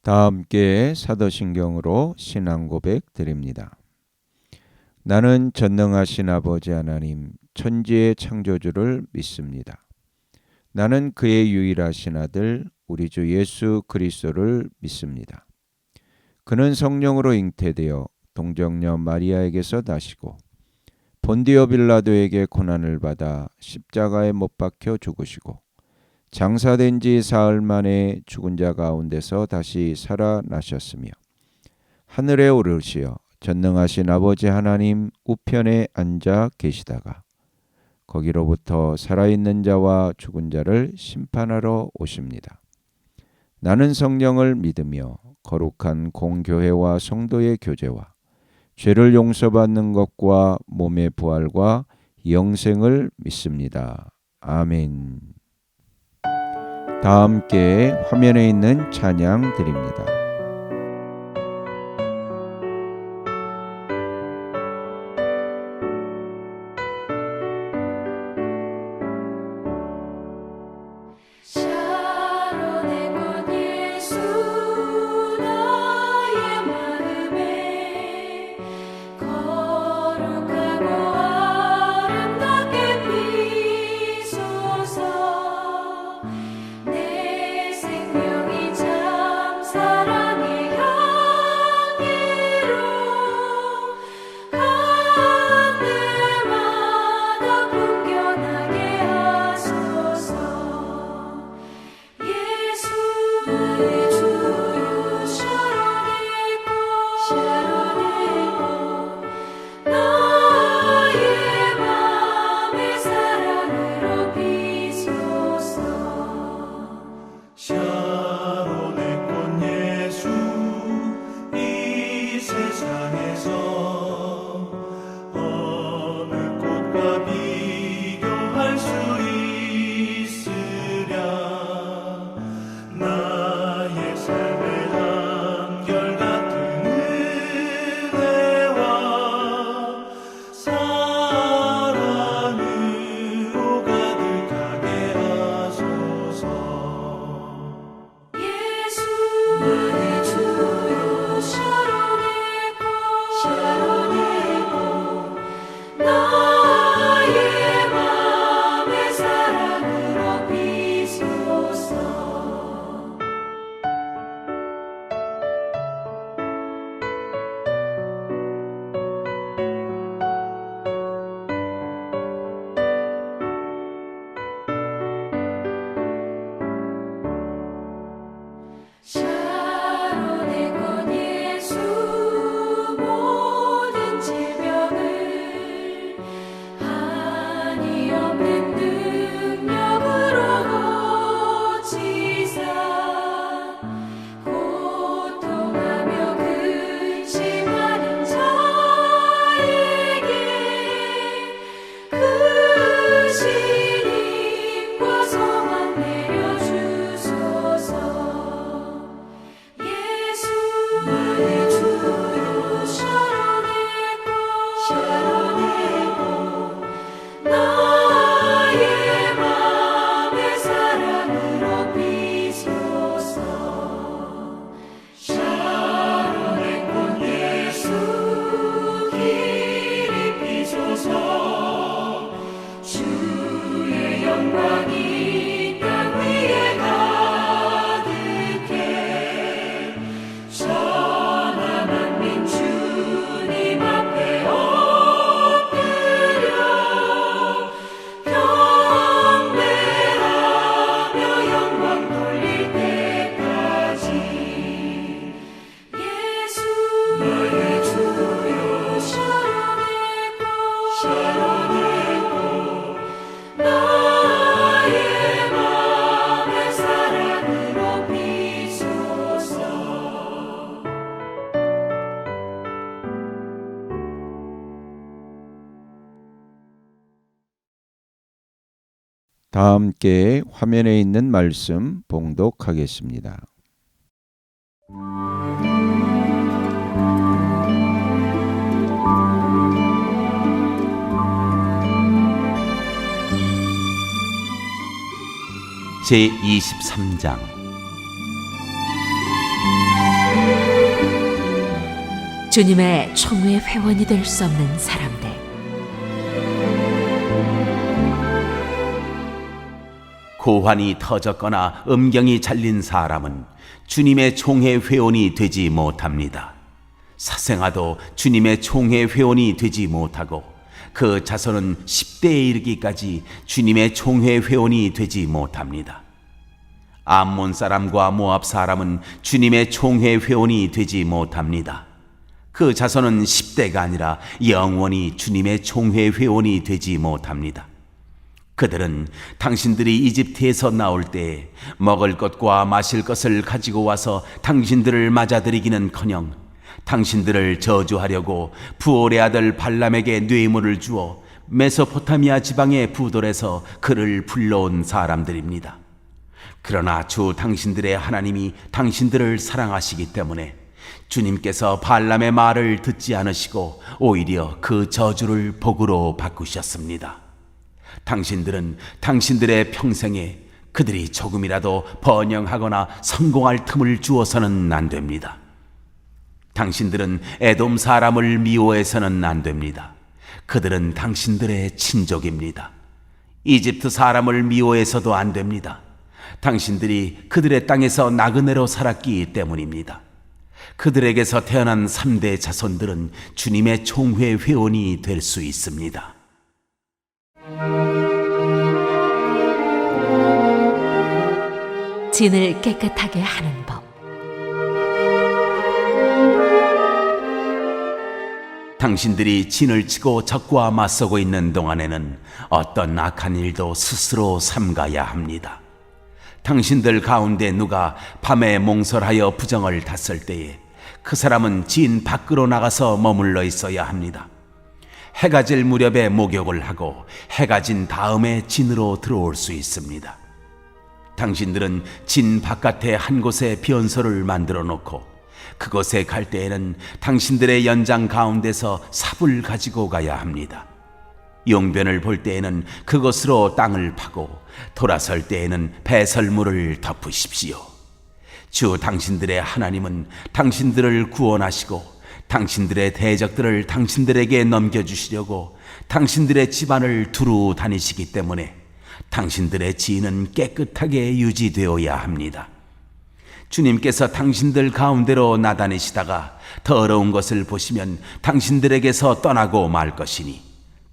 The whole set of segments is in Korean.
다 함께 사도신경으로 신앙 고백 드립니다. 나는 전능하신 아버지 하나님 천지의 창조주를 믿습니다. 나는 그의 유일하신 아들 우리 주 예수 그리스도를 믿습니다. 그는 성령으로 잉태되어 동정녀 마리아에게서 나시고 본디오 빌라도에게 고난을 받아 십자가에 못 박혀 죽으시고 장사된 지 사흘 만에 죽은 자 가운데서 다시 살아나셨으며 하늘에 오르시어 전능하신 아버지 하나님 우편에 앉아 계시다가 거기로부터 살아있는 자와 죽은 자를 심판하러 오십니다. 나는 성령을 믿으며 거룩한 공교회와 성도의 교제와 죄를 용서받는 것과 몸의 부활과 영생을 믿습니다. 아멘. 다 함께 화면에 있는 찬양 드립니다. 다 함께 화면에 있는 말씀 봉독하겠습니다. 제23장 주님의 총회 회원이 될 수 없는 사람들. 고환이 터졌거나 음경이 잘린 사람은 주님의 총회 회원이 되지 못합니다. 사생아도 주님의 총회 회원이 되지 못하고 그 자손은 10대에 이르기까지 주님의 총회 회원이 되지 못합니다. 암몬 사람과 모압 사람은 주님의 총회 회원이 되지 못합니다. 그 자손은 10대가 아니라 영원히 주님의 총회 회원이 되지 못합니다. 그들은 당신들이 이집트에서 나올 때 먹을 것과 마실 것을 가지고 와서 당신들을 맞아들이기는커녕 당신들을 저주하려고 부올의 아들 발람에게 뇌물을 주어 메소포타미아 지방의 부돌에서 그를 불러온 사람들입니다. 그러나 주 당신들의 하나님이 당신들을 사랑하시기 때문에 주님께서 발람의 말을 듣지 않으시고 오히려 그 저주를 복으로 바꾸셨습니다. 당신들은 당신들의 평생에 그들이 조금이라도 번영하거나 성공할 틈을 주어서는 안 됩니다. 당신들은 에돔 사람을 미워해서는 안 됩니다. 그들은 당신들의 친족입니다. 이집트 사람을 미워해서도 안 됩니다. 당신들이 그들의 땅에서 나그네로 살았기 때문입니다. 그들에게서 태어난 3대 자손들은 주님의 총회 회원이 될 수 있습니다. 진을 깨끗하게 하는 법. 당신들이 진을 치고 적과 맞서고 있는 동안에는 어떤 악한 일도 스스로 삼가야 합니다. 당신들 가운데 누가 밤에 몽설하여 부정을 탔을 때에 그 사람은 진 밖으로 나가서 머물러 있어야 합니다. 해가 질 무렵에 목욕을 하고 해가 진 다음에 진으로 들어올 수 있습니다. 당신들은 진 바깥에 한 곳에 변소를 만들어 놓고 그곳에 갈 때에는 당신들의 연장 가운데서 삽을 가지고 가야 합니다. 용변을 볼 때에는 그것으로 땅을 파고 돌아설 때에는 배설물을 덮으십시오. 주 당신들의 하나님은 당신들을 구원하시고 당신들의 대적들을 당신들에게 넘겨주시려고 당신들의 집안을 두루 다니시기 때문에 당신들의 지위는 깨끗하게 유지되어야 합니다. 주님께서 당신들 가운데로 나다니시다가 더러운 것을 보시면 당신들에게서 떠나고 말 것이니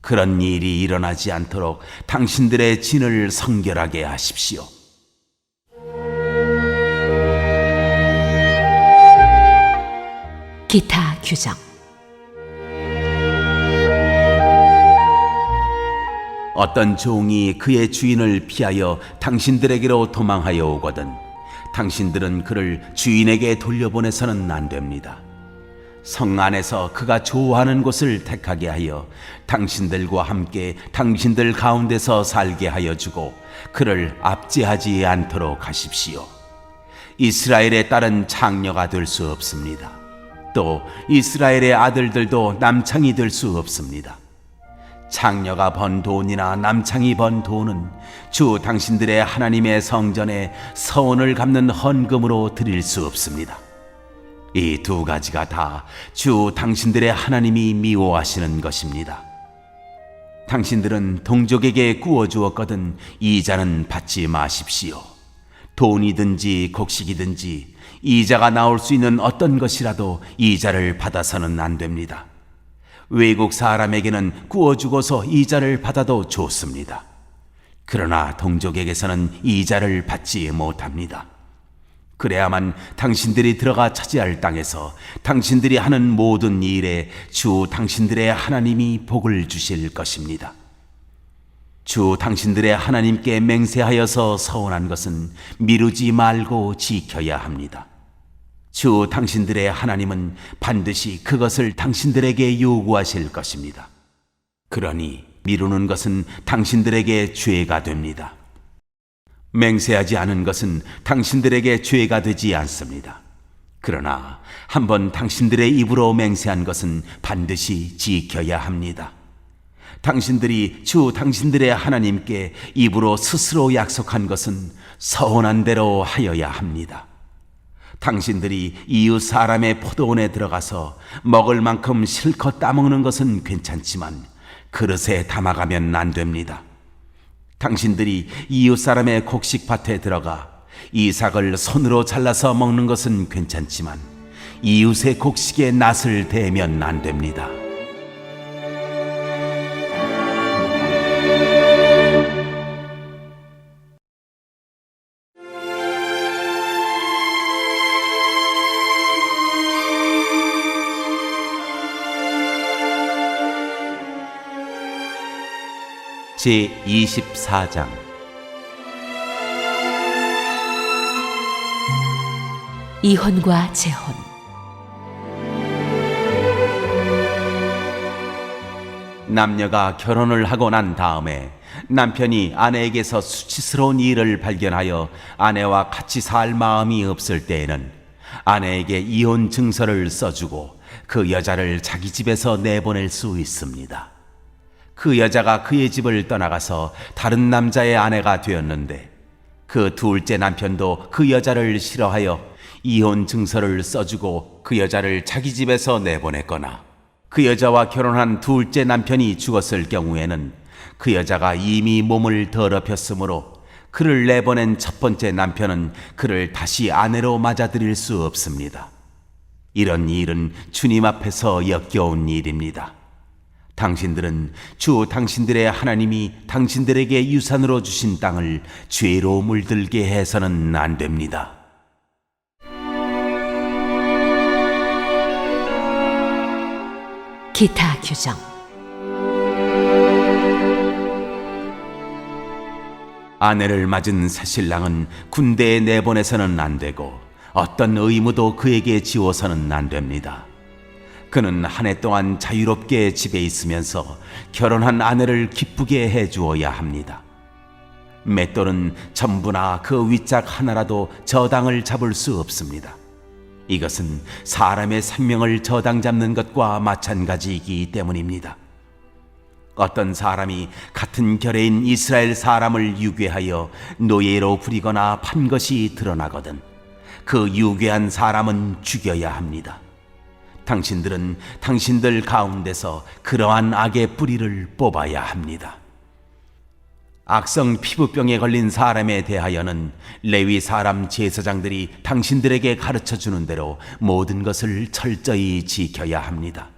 그런 일이 일어나지 않도록 당신들의 진을 성결하게 하십시오. 기타 규정. 어떤 종이 그의 주인을 피하여 당신들에게로 도망하여 오거든 당신들은 그를 주인에게 돌려보내서는 안 됩니다. 성 안에서 그가 좋아하는 곳을 택하게 하여 당신들과 함께 당신들 가운데서 살게 하여 주고 그를 압제하지 않도록 하십시오. 이스라엘의 딸은 창녀가 될 수 없습니다. 또 이스라엘의 아들들도 남창이 될 수 없습니다. 창녀가 번 돈이나 남창이 번 돈은 주 당신들의 하나님의 성전에 서원을 갚는 헌금으로 드릴 수 없습니다. 이 두 가지가 다 주 당신들의 하나님이 미워하시는 것입니다. 당신들은 동족에게 구워주었거든 이자는 받지 마십시오. 돈이든지 곡식이든지 이자가 나올 수 있는 어떤 것이라도 이자를 받아서는 안 됩니다. 외국 사람에게는 구워주고서 이자를 받아도 좋습니다. 그러나 동족에게서는 이자를 받지 못합니다. 그래야만 당신들이 들어가 차지할 땅에서 당신들이 하는 모든 일에 주 당신들의 하나님이 복을 주실 것입니다. 주 당신들의 하나님께 맹세하여서 서원한 것은 미루지 말고 지켜야 합니다. 주 당신들의 하나님은 반드시 그것을 당신들에게 요구하실 것입니다. 그러니 미루는 것은 당신들에게 죄가 됩니다. 맹세하지 않은 것은 당신들에게 죄가 되지 않습니다. 그러나 한번 당신들의 입으로 맹세한 것은 반드시 지켜야 합니다. 당신들이 주 당신들의 하나님께 입으로 스스로 약속한 것은 서원한 대로 하여야 합니다. 당신들이 이웃 사람의 포도원에 들어가서 먹을 만큼 실컷 따먹는 것은 괜찮지만 그릇에 담아가면 안 됩니다. 당신들이 이웃 사람의 곡식밭에 들어가 이삭을 손으로 잘라서 먹는 것은 괜찮지만 이웃의 곡식에 낫을 대면 안 됩니다. 제24장 이혼과 재혼. 남녀가 결혼을 하고 난 다음에 남편이 아내에게서 수치스러운 일을 발견하여 아내와 같이 살 마음이 없을 때에는 아내에게 이혼 증서를 써주고 그 여자를 자기 집에서 내보낼 수 있습니다. 그 여자가 그의 집을 떠나가서 다른 남자의 아내가 되었는데 그 둘째 남편도 그 여자를 싫어하여 이혼 증서를 써주고 그 여자를 자기 집에서 내보냈거나 그 여자와 결혼한 둘째 남편이 죽었을 경우에는 그 여자가 이미 몸을 더럽혔으므로 그를 내보낸 첫 번째 남편은 그를 다시 아내로 맞아들일 수 없습니다. 이런 일은 주님 앞에서 역겨운 일입니다. 당신들은 주 당신들의 하나님이 당신들에게 유산으로 주신 땅을 죄로 물들게 해서는 안 됩니다. 기타 규정. 아내를 맞은 새신랑은 군대에 내보내서는 안 되고 어떤 의무도 그에게 지워서는 안 됩니다. 그는 한 해 동안 자유롭게 집에 있으면서 결혼한 아내를 기쁘게 해주어야 합니다. 맷돌은 전부나 그 윗짝 하나라도 저당을 잡을 수 없습니다. 이것은 사람의 생명을 저당 잡는 것과 마찬가지이기 때문입니다. 어떤 사람이 같은 결의인 이스라엘 사람을 유괴하여 노예로 부리거나 판 것이 드러나거든 그 유괴한 사람은 죽여야 합니다. 당신들은 당신들 가운데서 그러한 악의 뿌리를 뽑아야 합니다. 악성 피부병에 걸린 사람에 대하여는 레위 사람 제사장들이 당신들에게 가르쳐 주는 대로 모든 것을 철저히 지켜야 합니다.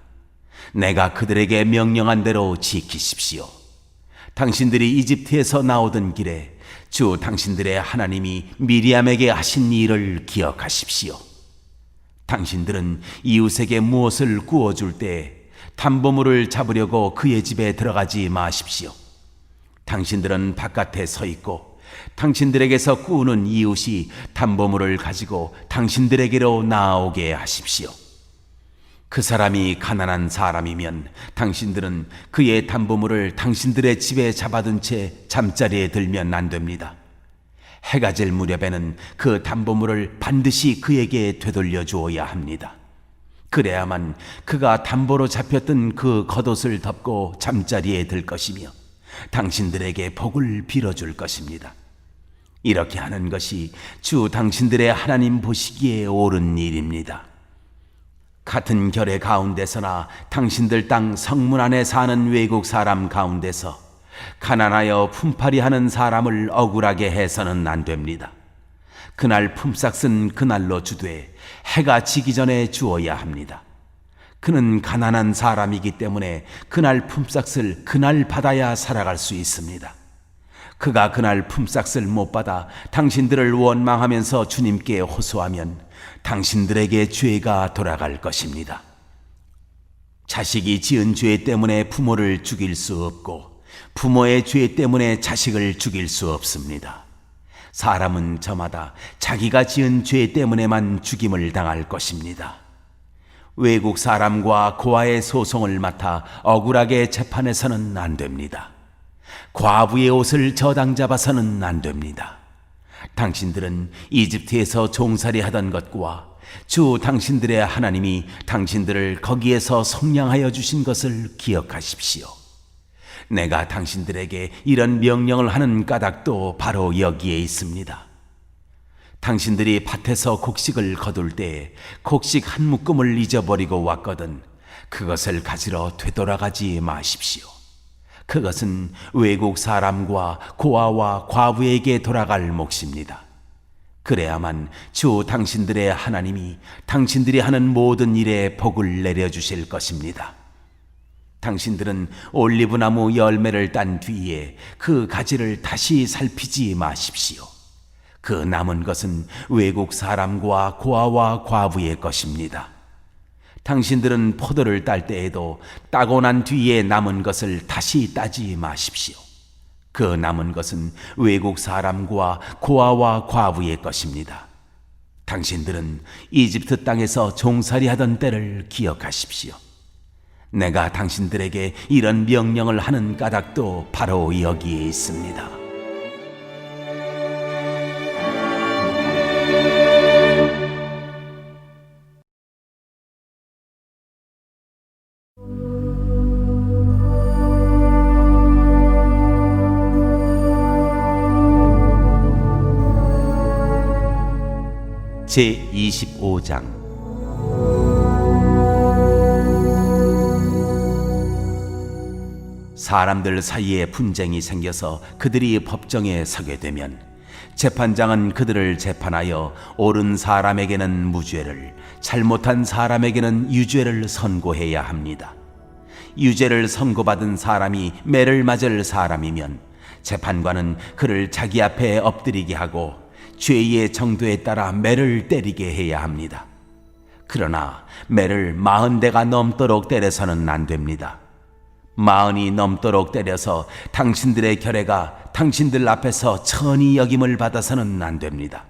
내가 그들에게 명령한 대로 지키십시오. 당신들이 이집트에서 나오던 길에 주 당신들의 하나님이 미리암에게 하신 일을 기억하십시오. 당신들은 이웃에게 무엇을 구워줄 때 담보물을 잡으려고 그의 집에 들어가지 마십시오. 당신들은 바깥에 서 있고 당신들에게서 구우는 이웃이 담보물을 가지고 당신들에게로 나아오게 하십시오. 그 사람이 가난한 사람이면 당신들은 그의 담보물을 당신들의 집에 잡아둔 채 잠자리에 들면 안 됩니다. 해가 질 무렵에는 그 담보물을 반드시 그에게 되돌려 주어야 합니다. 그래야만 그가 담보로 잡혔던 그 겉옷을 덮고 잠자리에 들 것이며 당신들에게 복을 빌어줄 것입니다. 이렇게 하는 것이 주 당신들의 하나님 보시기에 옳은 일입니다. 같은 결의 가운데서나 당신들 땅 성문 안에 사는 외국 사람 가운데서 가난하여 품팔이 하는 사람을 억울하게 해서는 안 됩니다. 그날 품삯은 그날로 주되 해가 지기 전에 주어야 합니다. 그는 가난한 사람이기 때문에 그날 품삯을 그날 받아야 살아갈 수 있습니다. 그가 그날 품삯을 못 받아 당신들을 원망하면서 주님께 호소하면 당신들에게 죄가 돌아갈 것입니다. 자식이 지은 죄 때문에 부모를 죽일 수 없고 부모의 죄 때문에 자식을 죽일 수 없습니다. 사람은 저마다 자기가 지은 죄 때문에만 죽임을 당할 것입니다. 외국 사람과 고아의 소송을 맡아 억울하게 재판해서는 안 됩니다. 과부의 옷을 저당 잡아서는 안 됩니다. 당신들은 이집트에서 종살이 하던 것과 주 당신들의 하나님이 당신들을 거기에서 속량하여 주신 것을 기억하십시오. 내가 당신들에게 이런 명령을 하는 까닭도 바로 여기에 있습니다. 당신들이 밭에서 곡식을 거둘 때에 곡식 한 묶음을 잊어버리고 왔거든 그것을 가지러 되돌아가지 마십시오. 그것은 외국 사람과 고아와 과부에게 돌아갈 몫입니다. 그래야만 주 당신들의 하나님이 당신들이 하는 모든 일에 복을 내려주실 것입니다. 당신들은 올리브나무 열매를 딴 뒤에 그 가지를 다시 살피지 마십시오. 그 남은 것은 외국 사람과 고아와 과부의 것입니다. 당신들은 포도를 딸 때에도 따고 난 뒤에 남은 것을 다시 따지 마십시오. 그 남은 것은 외국 사람과 고아와 과부의 것입니다. 당신들은 이집트 땅에서 종살이하던 때를 기억하십시오. 내가 당신들에게 이런 명령을 하는 까닭도 바로 여기에 있습니다. 제25장 사람들 사이에 분쟁이 생겨서 그들이 법정에 서게 되면 재판장은 그들을 재판하여 옳은 사람에게는 무죄를, 잘못한 사람에게는 유죄를 선고해야 합니다. 유죄를 선고받은 사람이 매를 맞을 사람이면 재판관은 그를 자기 앞에 엎드리게 하고 죄의 정도에 따라 매를 때리게 해야 합니다. 그러나 매를 40대가 넘도록 때려서는 안 됩니다. 40이 넘도록 때려서 당신들의 결례가 당신들 앞에서 천히 여김을 받아서는 안 됩니다.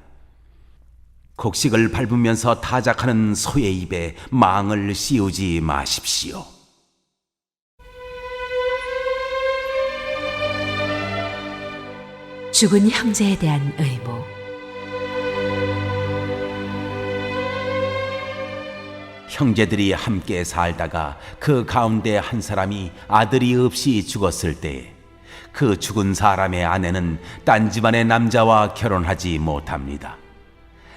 곡식을 밟으면서 타작하는 소의 입에 망을 씌우지 마십시오. 죽은 형제에 대한 의무. 형제들이 함께 살다가 그 가운데 한 사람이 아들이 없이 죽었을 때에 그 죽은 사람의 아내는 딴 집안의 남자와 결혼하지 못합니다.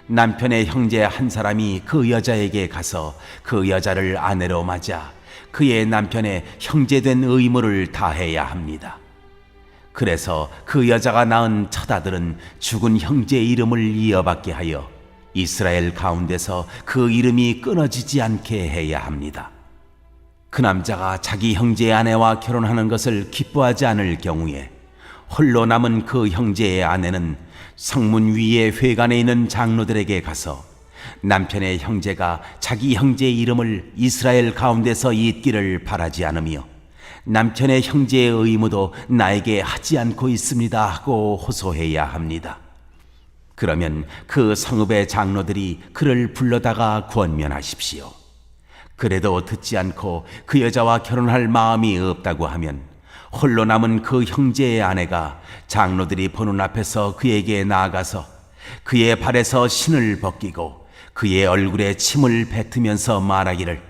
남편의 형제 한 사람이 그 여자에게 가서 그 여자를 아내로 맞아 그의 남편의 형제된 의무를 다해야 합니다. 그래서 그 여자가 낳은 첫아들은 죽은 형제의 이름을 이어받게 하여 이스라엘 가운데서 그 이름이 끊어지지 않게 해야 합니다. 그 남자가 자기 형제의 아내와 결혼하는 것을 기뻐하지 않을 경우에 홀로 남은 그 형제의 아내는 성문 위에 회관에 있는 장로들에게 가서 남편의 형제가 자기 형제의 이름을 이스라엘 가운데서 잊기를 바라지 않으며 남편의 형제의 의무도 나에게 하지 않고 있습니다 하고 호소해야 합니다. 그러면 그 성읍의 장로들이 그를 불러다가 권면하십시오. 그래도 듣지 않고 그 여자와 결혼할 마음이 없다고 하면 홀로 남은 그 형제의 아내가 장로들이 보는 앞에서 그에게 나아가서 그의 발에서 신을 벗기고 그의 얼굴에 침을 뱉으면서 말하기를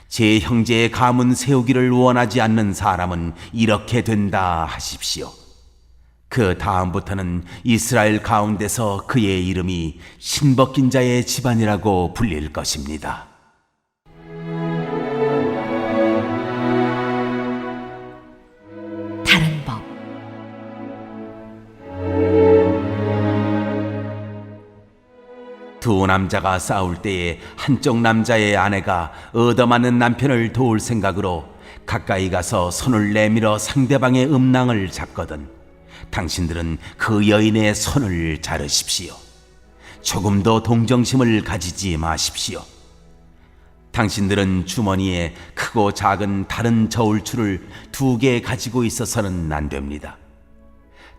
제 형제의 가문 세우기를 원하지 않는 사람은 이렇게 된다 하십시오. 그 다음부터는 이스라엘 가운데서 그의 이름이 신벗긴 자의 집안이라고 불릴 것입니다. 다른 법. 두 남자가 싸울 때에 한쪽 남자의 아내가 얻어맞는 남편을 도울 생각으로 가까이 가서 손을 내밀어 상대방의 음낭을 잡거든 당신들은 그 여인의 손을 자르십시오. 조금도 동정심을 가지지 마십시오. 당신들은 주머니에 크고 작은 다른 저울추를 2개 가지고 있어서는 안 됩니다.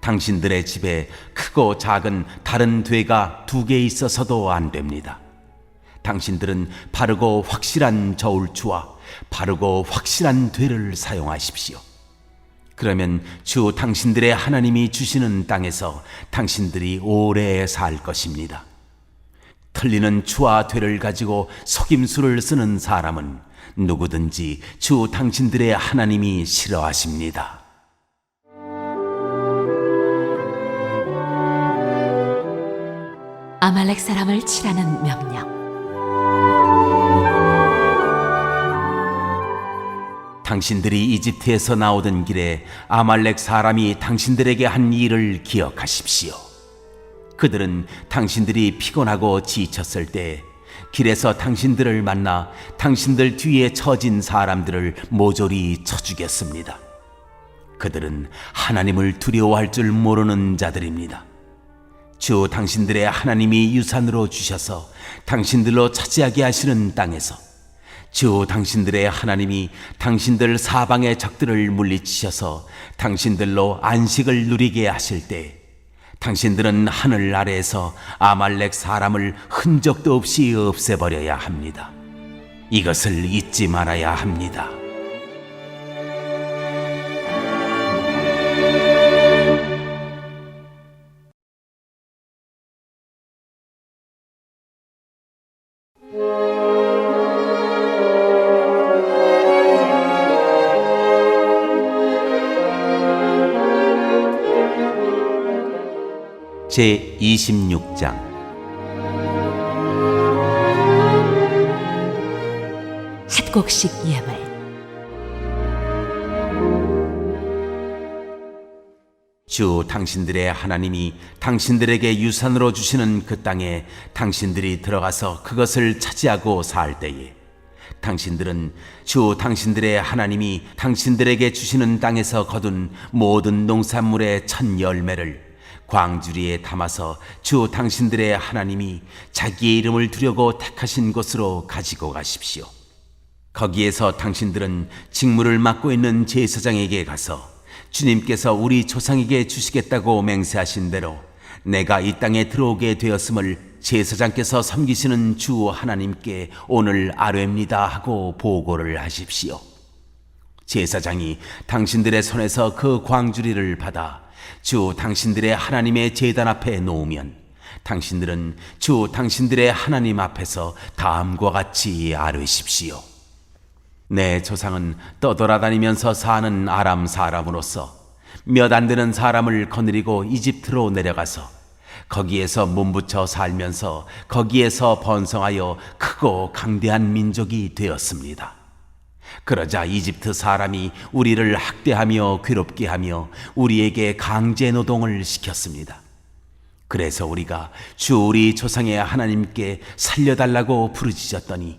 당신들의 집에 크고 작은 다른 되가 2개 있어서도 안 됩니다. 당신들은 바르고 확실한 저울추와 바르고 확실한 되를 사용하십시오. 그러면 주 당신들의 하나님이 주시는 땅에서 당신들이 오래 살 것입니다. 틀리는 추와 되를 가지고 속임수를 쓰는 사람은 누구든지 주 당신들의 하나님이 싫어하십니다. 아말렉 사람을 치라는 명령. 당신들이 이집트에서 나오던 길에 아말렉 사람이 당신들에게 한 일을 기억하십시오. 그들은 당신들이 피곤하고 지쳤을 때 길에서 당신들을 만나 당신들 뒤에 처진 사람들을 모조리 쳐 죽였습니다. 그들은 하나님을 두려워할 줄 모르는 자들입니다. 주 당신들의 하나님이 유산으로 주셔서 당신들로 차지하게 하시는 땅에서 주 당신들의 하나님이 당신들 사방의 적들을 물리치셔서 당신들로 안식을 누리게 하실 때 당신들은 하늘 아래에서 아말렉 사람을 흔적도 없이 없애버려야 합니다. 이것을 잊지 말아야 합니다. 제26장 핫곡식 예물. 주 당신들의 하나님이 당신들에게 유산으로 주시는 그 땅에 당신들이 들어가서 그것을 차지하고 살 때에 당신들은 주 당신들의 하나님이 당신들에게 주시는 땅에서 거둔 모든 농산물의 첫 열매를 광주리에 담아서 주 당신들의 하나님이 자기의 이름을 두려고 택하신 곳으로 가지고 가십시오. 거기에서 당신들은 직무를 맡고 있는 제사장에게 가서 주님께서 우리 조상에게 주시겠다고 맹세하신 대로 내가 이 땅에 들어오게 되었음을 제사장께서 섬기시는 주 하나님께 오늘 아뢰입니다 하고 보고를 하십시오. 제사장이 당신들의 손에서 그 광주리를 받아 주 당신들의 하나님의 제단 앞에 놓으면 당신들은 주 당신들의 하나님 앞에서 다음과 같이 아뢰십시오. 내 조상은 떠돌아다니면서 사는 아람 사람으로서 몇 안 되는 사람을 거느리고 이집트로 내려가서 거기에서 몸부쳐 살면서 거기에서 번성하여 크고 강대한 민족이 되었습니다. 그러자 이집트 사람이 우리를 학대하며 괴롭게 하며 우리에게 강제 노동을 시켰습니다. 그래서 우리가 주 우리 조상의 하나님께 살려달라고 부르짖었더니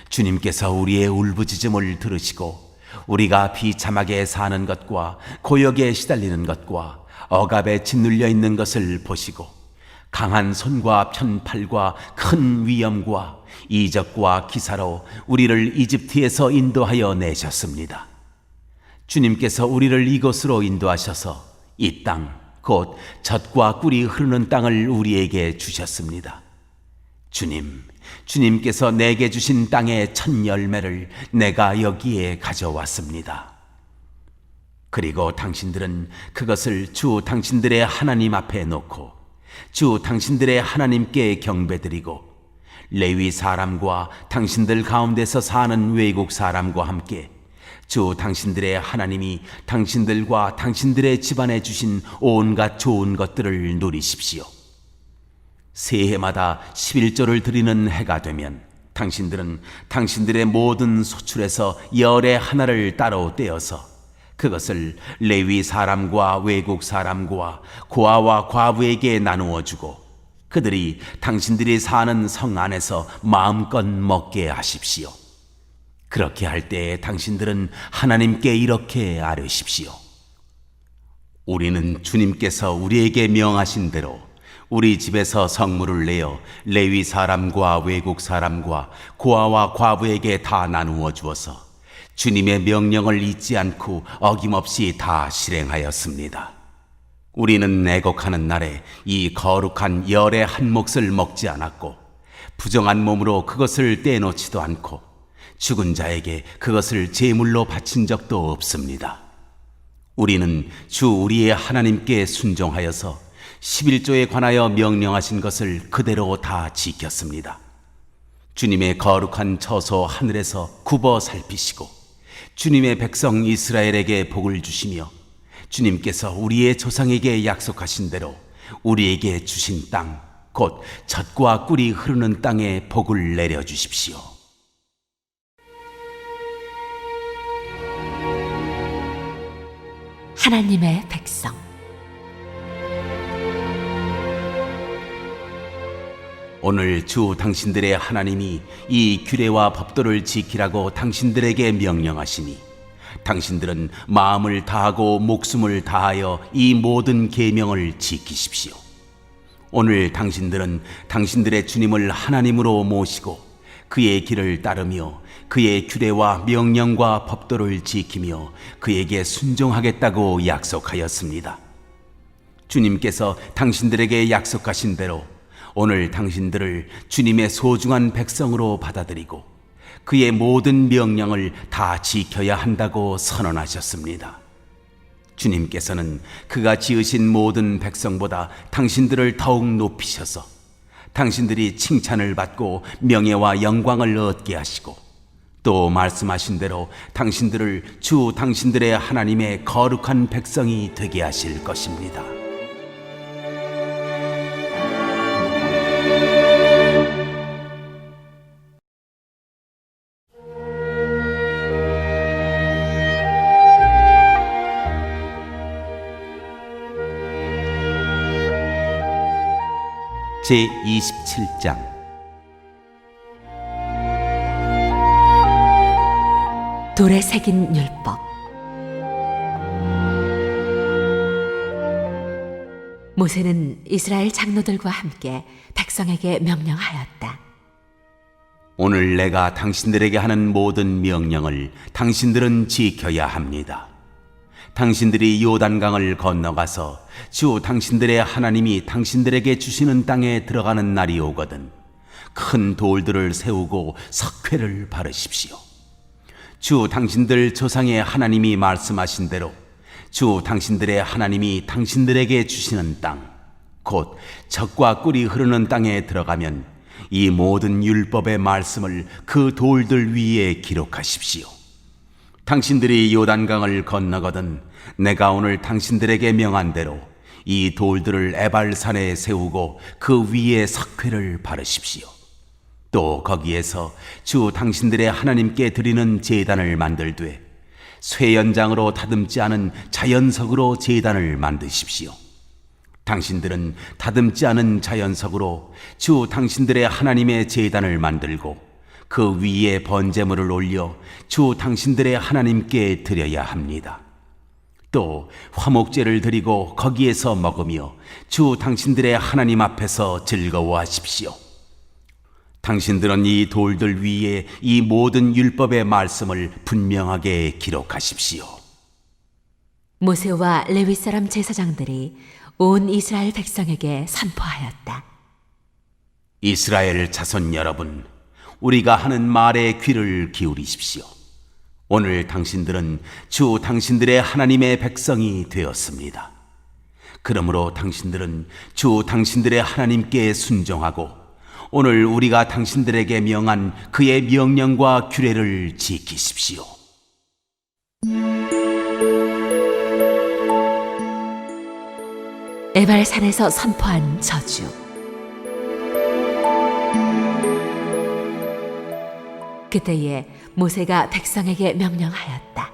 주님께서 우리의 울부짖음을 들으시고 우리가 비참하게 사는 것과 고역에 시달리는 것과 억압에 짓눌려 있는 것을 보시고 강한 손과 편팔과 큰 위엄과 이적과 기사로 우리를 이집트에서 인도하여 내셨습니다. 주님께서 우리를 이곳으로 인도하셔서 이 땅, 곧 젖과 꿀이 흐르는 땅을 우리에게 주셨습니다. 주님께서 내게 주신 땅의 첫 열매를 내가 여기에 가져왔습니다. 그리고 당신들은 그것을 주 당신들의 하나님 앞에 놓고 주 당신들의 하나님께 경배드리고 레위 사람과 당신들 가운데서 사는 외국 사람과 함께 주 당신들의 하나님이 당신들과 당신들의 집안에 주신 온갖 좋은 것들을 누리십시오. 새해마다 11조를 드리는 해가 되면 당신들은 당신들의 모든 소출에서 열의 하나를 따로 떼어서 그것을 레위 사람과 외국 사람과 고아와 과부에게 나누어 주고 그들이 당신들이 사는 성 안에서 마음껏 먹게 하십시오. 그렇게 할 때에 당신들은 하나님께 이렇게 아뢰십시오. 우리는 주님께서 우리에게 명하신 대로 우리 집에서 성물을 내어 레위 사람과 외국 사람과 고아와 과부에게 다 나누어 주어서 주님의 명령을 잊지 않고 어김없이 다 실행하였습니다. 우리는 애곡하는 날에 이 거룩한 열의 한 몫을 먹지 않았고 부정한 몸으로 그것을 떼놓지도 않고 죽은 자에게 그것을 제물로 바친 적도 없습니다. 우리는 주 우리의 하나님께 순종하여서 11조에 관하여 명령하신 것을 그대로 다 지켰습니다. 주님의 거룩한 처소 하늘에서 굽어 살피시고 주님의 백성 이스라엘에게 복을 주시며 주님께서 우리의 조상에게 약속하신 대로 우리에게 주신 땅, 곧 젖과 꿀이 흐르는 땅에 복을 내려주십시오. 하나님의 백성. 오늘 주 당신들의 하나님이 이 규례와 법도를 지키라고 당신들에게 명령하시니 당신들은 마음을 다하고 목숨을 다하여 이 모든 계명을 지키십시오. 오늘 당신들은 당신들의 주님을 하나님으로 모시고 그의 길을 따르며 그의 규례와 명령과 법도를 지키며 그에게 순종하겠다고 약속하였습니다. 주님께서 당신들에게 약속하신 대로 오늘 당신들을 주님의 소중한 백성으로 받아들이고 그의 모든 명령을 다 지켜야 한다고 선언하셨습니다. 주님께서는 그가 지으신 모든 백성보다 당신들을 더욱 높이셔서 당신들이 칭찬을 받고 명예와 영광을 얻게 하시고 또 말씀하신 대로 당신들을 주 당신들의 하나님의 거룩한 백성이 되게 하실 것입니다. 제27장 돌에 새긴 율법. 모세는 이스라엘 장로들과 함께 백성에게 명령하였다. 오늘 내가 당신들에게 하는 모든 명령을 당신들은 지켜야 합니다. 당신들이 요단강을 건너가서 주 당신들의 하나님이 당신들에게 주시는 땅에 들어가는 날이 오거든 큰 돌들을 세우고 석회를 바르십시오. 주 당신들 조상의 하나님이 말씀하신 대로 주 당신들의 하나님이 당신들에게 주시는 땅, 곧 젖과 꿀이 흐르는 땅에 들어가면 이 모든 율법의 말씀을 그 돌들 위에 기록하십시오. 당신들이 요단강을 건너거든 내가 오늘 당신들에게 명한 대로 이 돌들을 에발산에 세우고 그 위에 석회를 바르십시오. 또 거기에서 주 당신들의 하나님께 드리는 제단을 만들되 쇠연장으로 다듬지 않은 자연석으로 제단을 만드십시오. 당신들은 다듬지 않은 자연석으로 주 당신들의 하나님의 제단을 만들고 그 위에 번제물을 올려 주 당신들의 하나님께 드려야 합니다. 또 화목제를 드리고 거기에서 먹으며 주 당신들의 하나님 앞에서 즐거워하십시오. 당신들은 이 돌들 위에 이 모든 율법의 말씀을 분명하게 기록하십시오. 모세와 레위 사람 제사장들이 온 이스라엘 백성에게 선포하였다. 이스라엘 자손 여러분, 우리가 하는 말에 귀를 기울이십시오. 오늘 당신들은 주 당신들의 하나님의 백성이 되었습니다. 그러므로 당신들은 주 당신들의 하나님께 순종하고 오늘 우리가 당신들에게 명한 그의 명령과 규례를 지키십시오. 에발산에서 선포한 저주. 그때에 모세가 백성에게 명령하였다.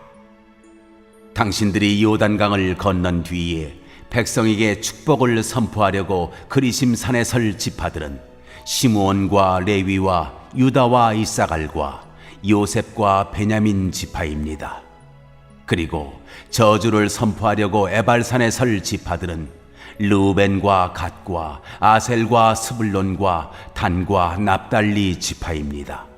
당신들이 요단강을 건넌 뒤에 백성에게 축복을 선포하려고 그리심 산에 설 지파들은 시므온과 레위와 유다와 이사갈과 요셉과 베냐민 지파입니다. 그리고 저주를 선포하려고 에발산에 설 지파들은 르우벤과 갓과 아셀과 스불론과 단과 납달리 지파입니다.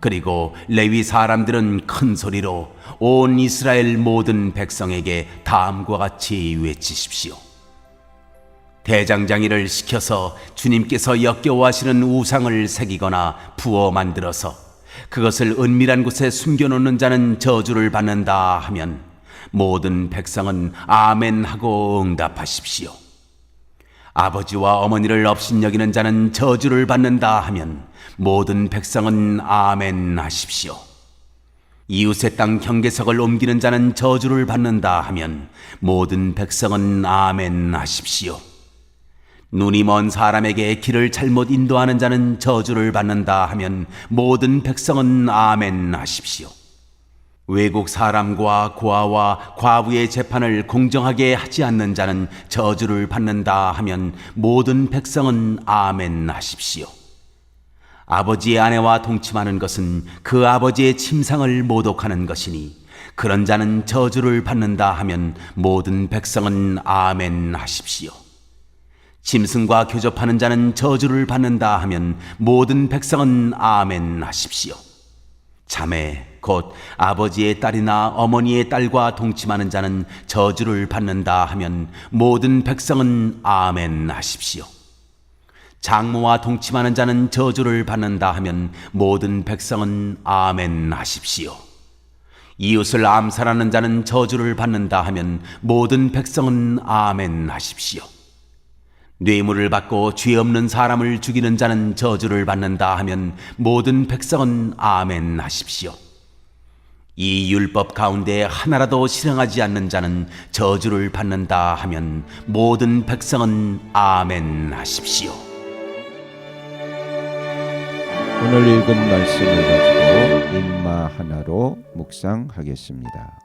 그리고 레위 사람들은 큰 소리로 온 이스라엘 모든 백성에게 다음과 같이 외치십시오. 대장장이를 시켜서 주님께서 역겨워하시는 우상을 새기거나 부어 만들어서 그것을 은밀한 곳에 숨겨놓는 자는 저주를 받는다 하면 모든 백성은 아멘 하고 응답하십시오. 아버지와 어머니를 업신여기는 자는 저주를 받는다 하면 모든 백성은 아멘 하십시오. 이웃의 땅 경계석을 옮기는 자는 저주를 받는다 하면 모든 백성은 아멘 하십시오. 눈이 먼 사람에게 길을 잘못 인도하는 자는 저주를 받는다 하면 모든 백성은 아멘 하십시오. 외국 사람과 고아와 과부의 재판을 공정하게 하지 않는 자는 저주를 받는다 하면 모든 백성은 아멘 하십시오. 아버지의 아내와 동침하는 것은 그 아버지의 침상을 모독하는 것이니 그런 자는 저주를 받는다 하면 모든 백성은 아멘 하십시오. 짐승과 교접하는 자는 저주를 받는다 하면 모든 백성은 아멘 하십시오. 자매 곧 아버지의 딸이나 어머니의 딸과 동침하는 자는 저주를 받는다 하면 모든 백성은 아멘 하십시오. 장모와 동침하는 자는 저주를 받는다 하면 모든 백성은 아멘 하십시오. 이웃을 암살하는 자는 저주를 받는다 하면 모든 백성은 아멘 하십시오. 뇌물을 받고 죄 없는 사람을 죽이는 자는 저주를 받는다 하면 모든 백성은 아멘 하십시오. 이 율법 가운데 하나라도 실행하지 않는 자는 저주를 받는다 하면 모든 백성은 아멘 하십시오. 오늘 읽은 말씀을 가지고 인마 하나로 묵상하겠습니다.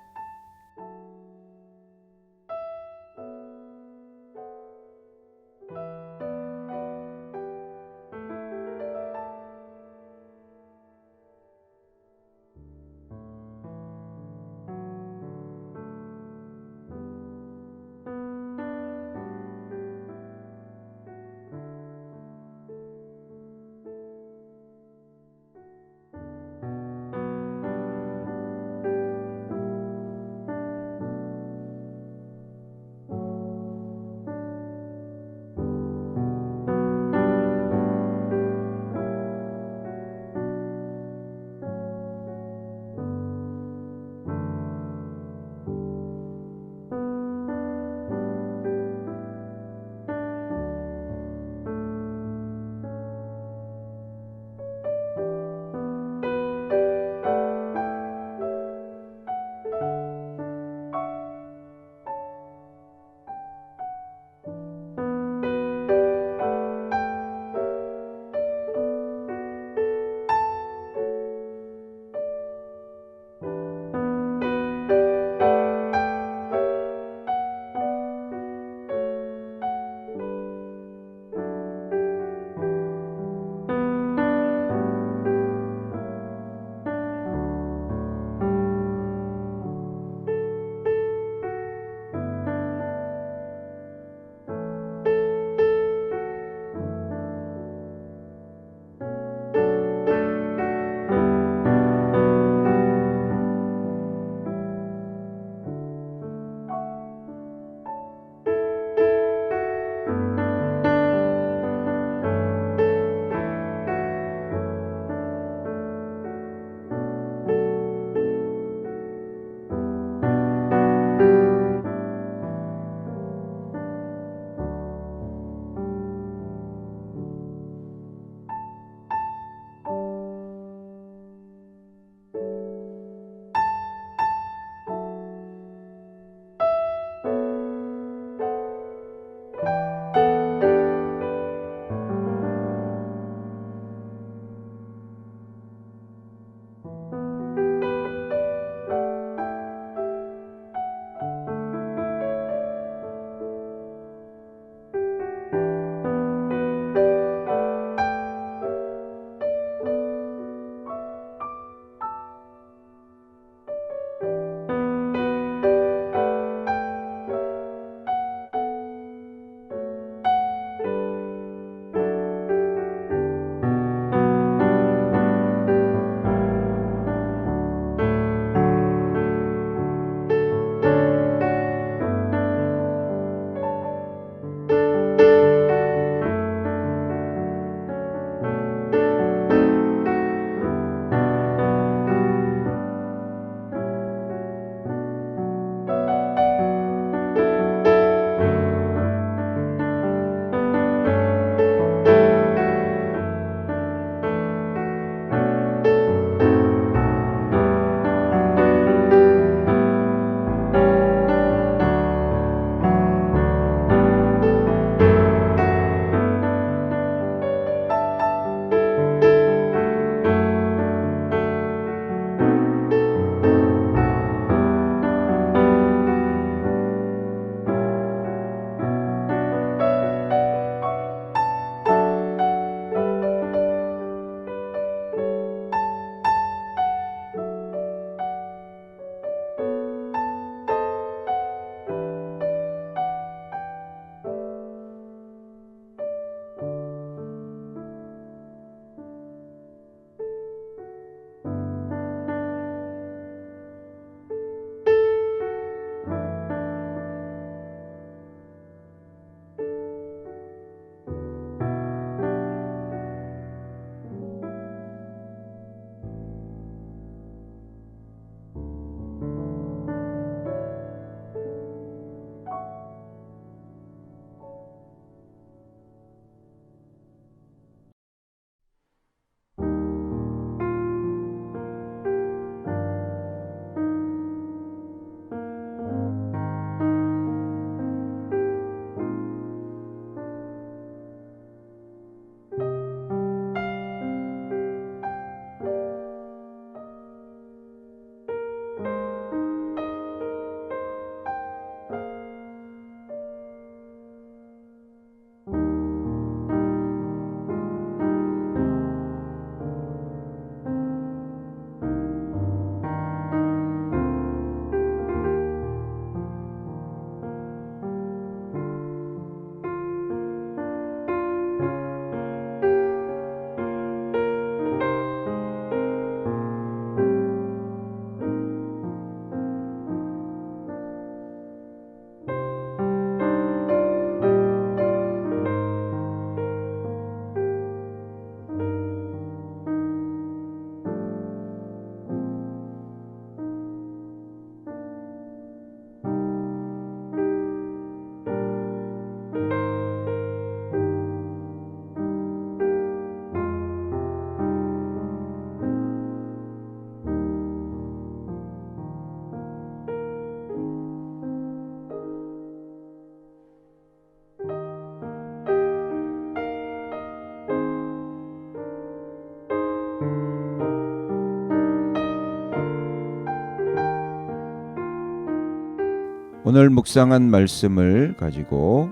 오늘 묵상한 말씀을 가지고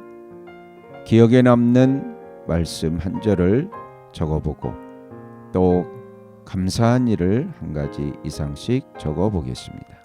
기억에 남는 말씀 한 절을 적어보고 또 감사한 일을 한 가지 이상씩 적어보겠습니다.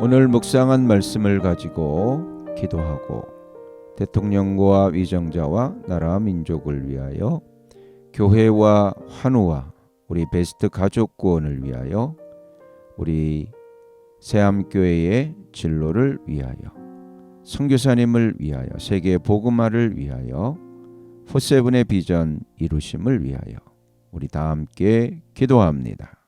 오늘 묵상한 말씀을 가지고 기도하고 대통령과 위정자와 나라 민족을 위하여 교회와 환우와 우리 베스트 가족 구원을 위하여 우리 새암교회의 진로를 위하여 선교사님을 위하여 세계 복음화를 위하여 포세븐의 비전 이루심을 위하여 우리 다 함께 기도합니다.